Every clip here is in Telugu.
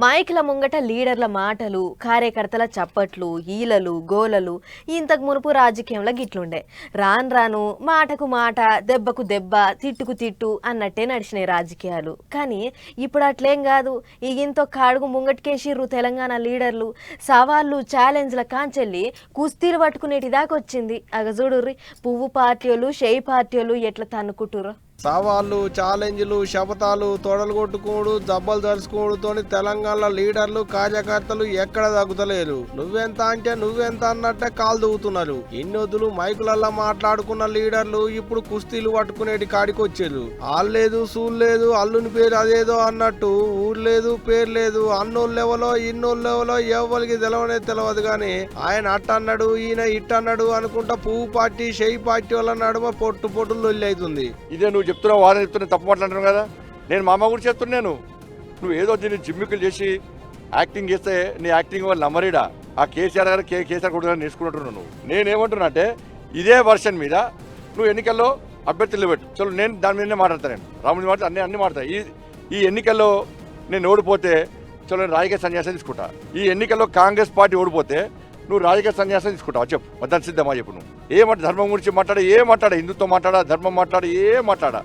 మైక్ల ముంగట లీడర్ల మాటలు, కార్యకర్తల చప్పట్లు, ఈలలు, గోలలు ఇంతకు మునుపు రాజకీయంలో గిట్లుండే. రాను రాను మాటకు మాట, దెబ్బకు దెబ్బ, తిట్టుకు తిట్టు అన్నట్టే నడిచినాయి రాజకీయాలు. కానీ ఇప్పుడు అట్లేం కాదు. ఇంతో కాడుగు ముంగటికేసిర్రు తెలంగాణ లీడర్లు. సవాళ్ళు, ఛాలెంజ్ల కాంచెల్లి కుస్తీలు పట్టుకునేటి దాకా వచ్చింది. అగజూడుర్రి పువ్వు పార్టీలు, షేయి పార్టీలు ఎట్లా తన్నుకుంటుర్రో. సవాళ్ళు, ఛాలెంజ్లు, శపథాలు, తొడలు కొట్టుకోడు, దెబ్బలు తరుచుకోడుతోని తెలంగాణ లీడర్లు, కార్యకర్తలు ఎక్కడ తగ్గుతలేరు. నువ్వెంత అంటే నువ్వెంత అన్నట్టే కాలు దూగుతున్నారు. ఇన్నొద్దులు మైకులల్లా మాట్లాడుకున్న లీడర్లు ఇప్పుడు కుస్తీలు పట్టుకునేటి కాడికొచ్చారు. ఆల్లేదు సూళ్ళేదు, అల్లుని పేరు అదేదో అన్నట్టు ఊరు లేదు, పేరు లేదు, అన్నోళ్ళెవలో ఇన్నోళ్ళెవలో ఎవరికి తెలియదు గాని ఆయన అట్టన్నాడు, ఈయన ఇట్టన్నాడు అనుకుంటా పువ్వు పార్టీ, షేయి పార్టీ వాళ్ళ నడుమ పొట్టు పొట్టులు లొల్లి అవుతుంది. ఇదే నువ్వు చెప్తున్నావు, వాదన చెప్తున్నా, తప్పు మాట్లాడుతున్నావు కదా. నేను మా అమ్మ కూడా చెప్తున్నాను. నువ్వు ఏదో దీన్ని జిమ్మికులు చేసి యాక్టింగ్ చేస్తే నీ యాక్టింగ్ వాళ్ళు నమ్మరీడా. ఆ కేసీఆర్ గారు కేసీఆర్ కూడా నేర్చుకుంటున్నావు. నువ్వు నేనేమంటున్నా అంటే ఇదే వర్షన్ మీద నువ్వు ఎన్నికల్లో అభ్యర్థులు పెట్టు. చలో నేను దాని మీదనే మాట్లాడతాను. నేను రాముడి మాట అన్ని మాట్లాడతాను. ఈ ఎన్నికల్లో నేను ఓడిపోతే చలో నేను రాజకీయ సన్యాసం తీసుకుంటా. ఈ ఎన్నికల్లో కాంగ్రెస్ పార్టీ ఓడిపోతే నువ్వు రాజకీయ సన్యాసం తీసుకుంటావు. చెప్పు, వద్దని సిద్ధమా చెప్పు. నువ్వు ఏమంట ధర్మం గురించి మాట్లాడా, హిందుత్వం మాట్లాడా, ధర్మం మాట్లాడా, మాట్లాడా,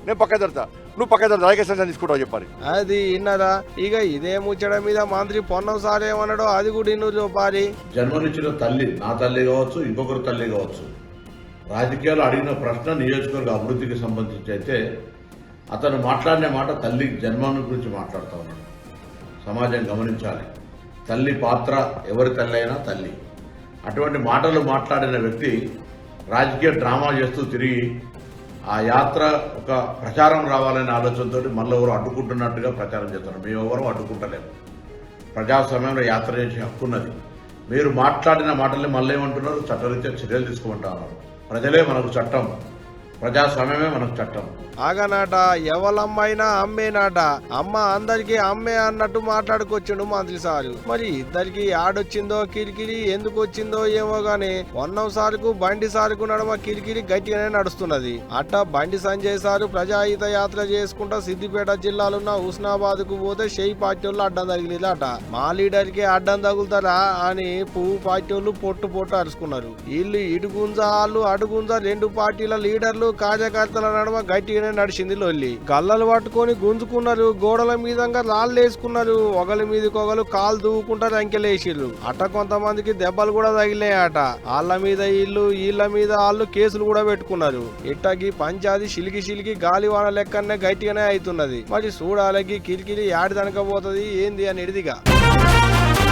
నేను పక్క దొరుకుతా, నువ్వు పక్క దొరుకుతా, రాజకీయ సన్యాసం తీసుకుంటావు చెప్పాలి. అది ఇన్నరా. ఇక ఇదే ముచ్చట మీద మంత్రి పొన్నం సార్ ఏమన్నాడో అది కూడా ఇన్ను చూపాలి. జన్మనిచ్చిన తల్లి, నా తల్లి కావచ్చు, ఇంకొకరు తల్లి కావచ్చు, రాజకీయాలు అడిగిన ప్రశ్న నియోజకవర్గ అభివృద్ధికి సంబంధించి అయితే అతను మాట్లాడిన మాట తల్లి జన్మం గురించి మాట్లాడుతూ ఉన్నాడు. సమాజం గమనించాలి. తల్లి పాత్ర, ఎవరి తల్లి అయినా తల్లి. అటువంటి మాటలు మాట్లాడిన వ్యక్తి రాజకీయ డ్రామా చేస్తూ తిరిగి ఆ యాత్ర ఒక ప్రచారం రావాలనే ఆలోచనతో మళ్ళీ ఎవరు అడ్డుకుంటున్నట్టుగా ప్రచారం చేస్తున్నారు. మేము ఎవరు అడ్డుకుంటలేము. ప్రజాస్వామ్యంలో యాత్ర చేసే హక్కున్నది. మీరు మాట్లాడిన మాటల్ని మళ్ళీ ఏమంటున్నారు, చట్టరీత్యా చర్యలు తీసుకుంటా ఉన్నారు. ప్రజలే మనకు చట్టం, ప్రజాస్వామ్యమే మనకు చట్టం. ఆగనాట ఎవలమ్మైనా అమ్మేనాట. అమ్మ అందరికి అమ్మే అన్నట్టు మాట్లాడుకొచ్చిండు మంత్రి సారు. మరి ఇద్దరికి ఆడొచ్చిందో కిరికిరి, ఎందుకు వచ్చిందో ఏమో గాని పొన్నం సారుకు బండి సారుకు నడమ కిరికిరి గట్టిగానే నడుస్తున్నది. అట్ట బండి సంజయ్ సారు ప్రజాహిత యాత్ర చేసుకుంటా సిద్దిపేట జిల్లాలున్న హుస్నాబాద్ కు పోతే షేయి పార్టీ వాళ్ళు అడ్డం తగిలిదట. మా లీడర్ కి అడ్డం తగులుతారా అని పువ్వు పార్టీ వాళ్ళు పొట్టు అరుచుకున్నారు. వీళ్ళు ఇడుగుంజ వాళ్ళు అడుగుంజ రెండు పార్టీల లీడర్లు, కార్యకర్తల నడుమ గట్టిగానే నడిచింది లొల్లి. గల్లలు పట్టుకొని గుంజుకున్నారు, గోడల మీదంగా రాళ్ళేసుకున్నారు, ఒకరి మీదకొకరు కాలు దూకుంటారు, అంకెలేసిర్రు. అట్ట కొంతమందికి దెబ్బలు కూడా తగిలినాయట. వాళ్ళ మీద ఇల్లు, వీళ్ళ మీద వాళ్ళు కేసులు కూడా పెట్టుకున్నారు. ఇట్టకి పంచాది సిలికి గాలివాన లెక్కనే గట్టిగానే అవుతున్నది. మరి చూడాలకి కిరికిరి యాడి తనకపోతుంది ఏంది అని ఎడిదిగా.